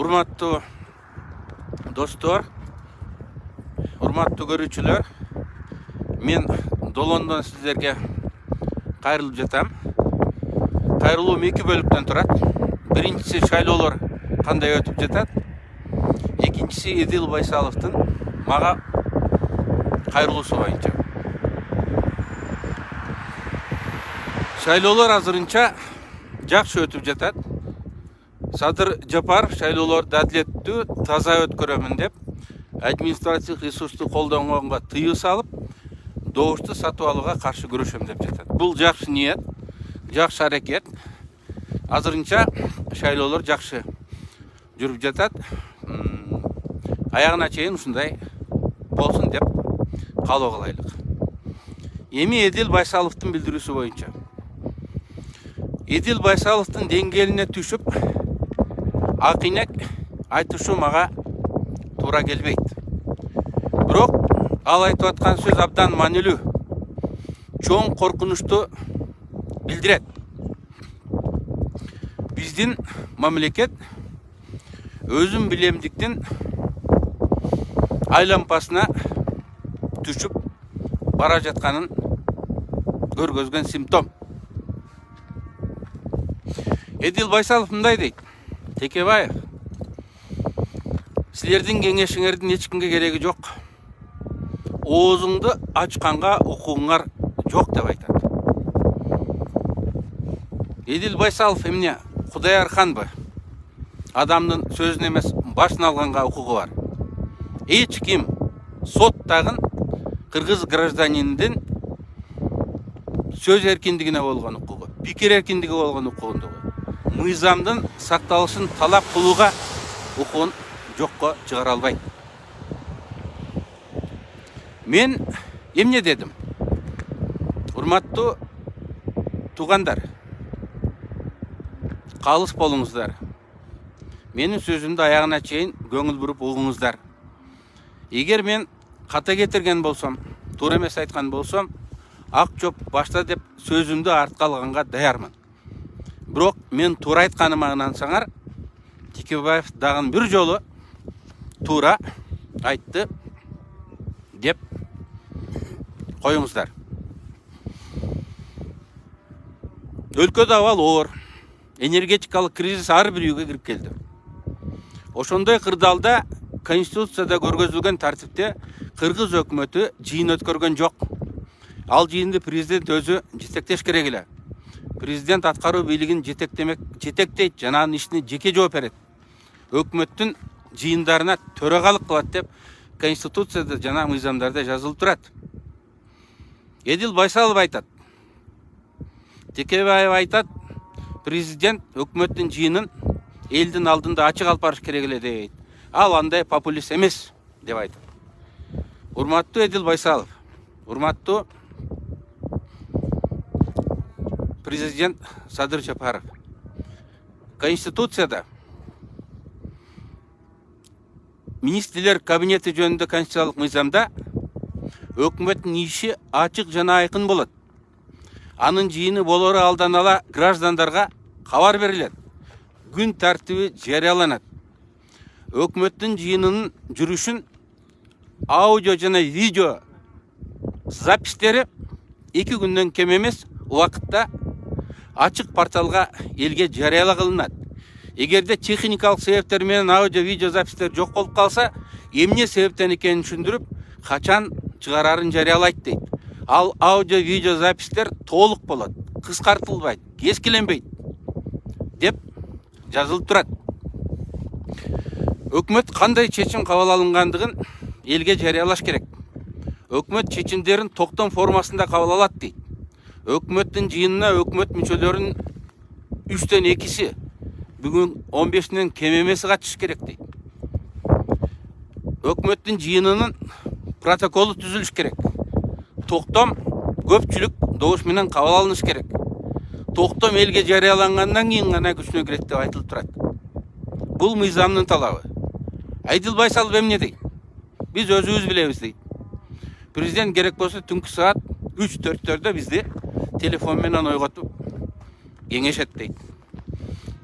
Урматтуу достор, урматтуу көрүүчүлөр, мен Долондон сиздерге кайрылып жатам. Кайрылуум эки бөлүктөн турат. Биринчиси шайлоолор кандай өтүп жатат. Экинчиси Эдил Байсаловдун мага кайрылуусу боюнча. Шайлоолор азырынча жакшы өтүп жатат. Садыр Жапаров шайлоолорду адилеттүү, таза өткөрөмүн деп, административдик ресурсту колдонгонго тыюу салып, добушту сатып алууга каршы күрөшөм деп жатат. Бул жакшы ниет, жакшы аракет. Азырынча шайлоолор жакшы жүрүп жатат. Аягына чейин ушундай болсун деп каалоо кылайлык. Эми Эдил Байсаловдун билдирүүсү боюнча. Эдил Байсаловдун деңгээлине түшүп, акыйнек айтышу мага туура келбейт. Бирок ал айтып аткан сөз абдан маанилүү, чоң коркунучту билдирет. Биздин мамлекет өзүн билемдиктин айлампасына түшүп бара жатканын көргөзгөн симптом. Эдил Байсалов мындай дейт: Текебаев, силердин кеңешиңердин эч кимге кереги жок. Оозуңду ачканга укугуңар жок деп айтат. Эдил Байсалов эмне Кудай арканбы? Адамдын сөзүн эмес, башын алганга укугу бар. Эч ким соттагын кыргыз гражданиндин сөз эркиндигине болгон укугу, пикир эркиндиги болгон укугундагы мыйзамдын сакталышын талап кылууга укугун жокко чыгара албайт. Мен эмне дедим? Урматтуу туугандар, калыс болуңуздар. Менин сөзүмдү аягына чейин көңүл буруп угуңуздар. Эгер мен ката кетирген болсом, туура эмес айткан болсом, ак жоп башта деп сөзүмдү артка алганга даярмын. Бирок мен туура айтканыма ынансаңар, Текебаев дагы бир жолу туура айтты деп коюңуздар. Өлкөдө абал оор, энергетикалык кризис ар бир үйгө кирип келди. Ошондой кырдаалда Конституцияда көргөзүлгөн тартипте кыргыз өкмөтү жыйын өткөргөн жок. Ал жыйынды президент өзү жетектеш керек эле. Президент аткаруу бийлигин жетектейт жана анын ишине жеке жооп берет. Өкмөттүн жыйындарына төрагалык кылат деп Конституцияда жана мыйзамдарда жазылып турат. Эдил Байсалов айтат. Текебаев айтат, президент өкмөттүн жыйынын элдин алдында ачык алып барыш керек эле дейт. Ал андай популист эмес деп айтат. Урматтуу Эдил Байсалов, урматтуу президент Садыр Жапаров. Конституцияда министрлер кабинети жөнүндө конституциялык мыйзамда өкмөттүн иши ачык жана айкын болот. Анын жыйыны болору алдан ала граждандарга кабар берилет. Күн тартиби жарыяланат. Өкмөттүн жыйынынын жүрүшүн аудио жана видео запистери 2 күндөн кем эмес убакытта ачык порталга элге жарыяла кылынат. Эгерде техникалык себептер менен аудио видео запистер жок болуп калса, эмне себептен экенин түшүндүрүп, качан чыгарарын жарыялайт дейт. Ал аудио видео запистер толук болот, кыскартылбайт, кескиленбейт деп жазылып турат. Өкмөт кандай чечим кабыл алынгандыгын элге жарыялаш керек. Өкмөт чечимдерин токтом формасында кабыл алат дейт. Өкмөттүн жыйынына өкмөт мүчөлөрүнүн 3төн 2си бүгүн 15-нен кем эмеси катышыш керек дейт. Өкмөттүн жыйынынын протоколу түзүлүш керек. Токтом көпчүлүк добуш менен кабыл алыныш керек. Токтом элге жарыялангандан кийин гана күчүнө кирет деп айтылып турат. Бул мыйзамдын талабы. Эдил Байсалов эмне дейт? Биз өзүбүз билебиз дейт. Президент керек болсо түнкү саат 3-4-төрдө бизди телефон менен ойготуп кеңешет дейт.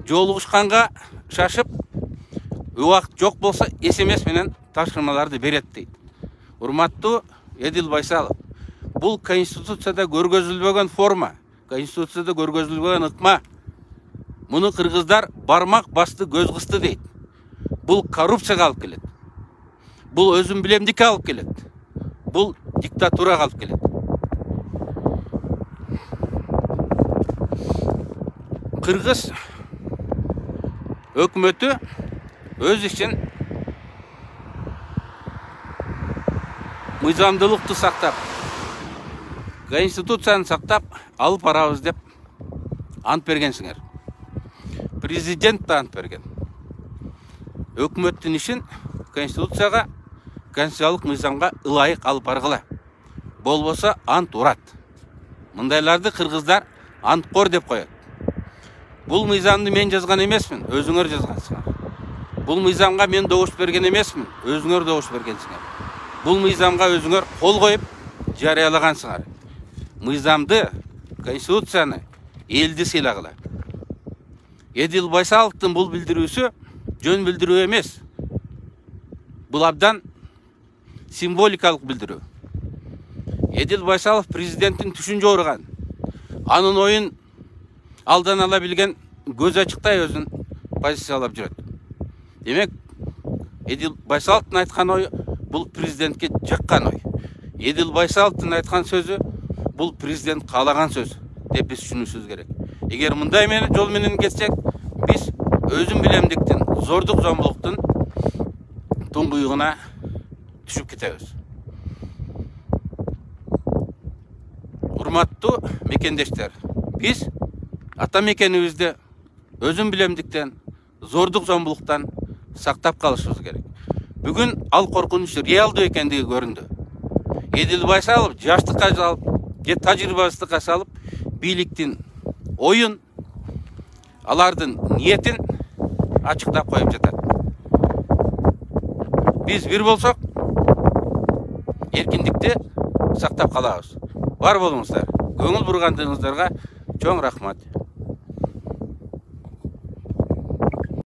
Жолугушканга шашып, убакыт жок болсо СМС менен тапшырмаларды берет дейт. Урматтуу Эдил Байсалов, бул Конституцияда көргөзүлбөгөн форма, Конституцияда көргөзүлбөгөн ыкма. Муну кыргыздар бармак басты көз кысты дейт. Бул коррупцияга алып келет. Бул өзүн билемдикке алып келет. Бул диктатурага алып келет. Кыргыз өкмөтү өз ишин мыйзамдуулукту сактап, Конституцияны сактап алып барабыз деп ант бергенсиңер. Президент да ант берген. Өкмөттүн ишин Конституцияга, конституциялык мыйзамга ылайык алып баргыла. Болбосо ант урат. Мындайларды кыргыздар анткор деп коет. Бул мыйзамды мен жазган эмесмин, өзүңөр жазгансыңар. Бул мыйзамга мен добуш берген эмесмин, өзүңөр добуш бергенсиңер. Бул мыйзамга өзүңөр кол коюп жарыялагансыңар. Мыйзамды, Конституцияны элди сыйлагыла. Эдил Байсаловдун бул билдирүүсү жөн билдирүү эмес. Бул абдан символикалык билдирүү. Эдил Байсалов президенттин түшүн жорыган, анын оюн алдан ала билген, көз ачыктай өзүн позициялап жүрөт. Демек, Эдил Байсаловдун айткан ою бул президентке жаккан ой. Эдил Байсаловдун айткан сөзү бул президент каалаган сөз деп биз түшүнүшүбүз керек. Эгер мындай жол менен кетсек, биз өзүн билемдиктин, зордук зомбулуктун туңгуюгуна түшүп кетебиз. Урматтуу мекендештер, биз ата мекенибизди өзүн билемдиктен, зордук зомбулуктан сактап калышыбыз керек. Бүгүн ал коркунуч реалдуу экендиги көрүндү. Эдил Байсалов жаштыкка салып, же тажрыйбасыздыкка салып, бийликтин оюн, алардын ниетин ачыктап коюп жатат. Биз бир болсок, эркиндикти сактап калабыз. Бар болуңуздар. Көңүл бургандыгыңыздарга чоң рахмат.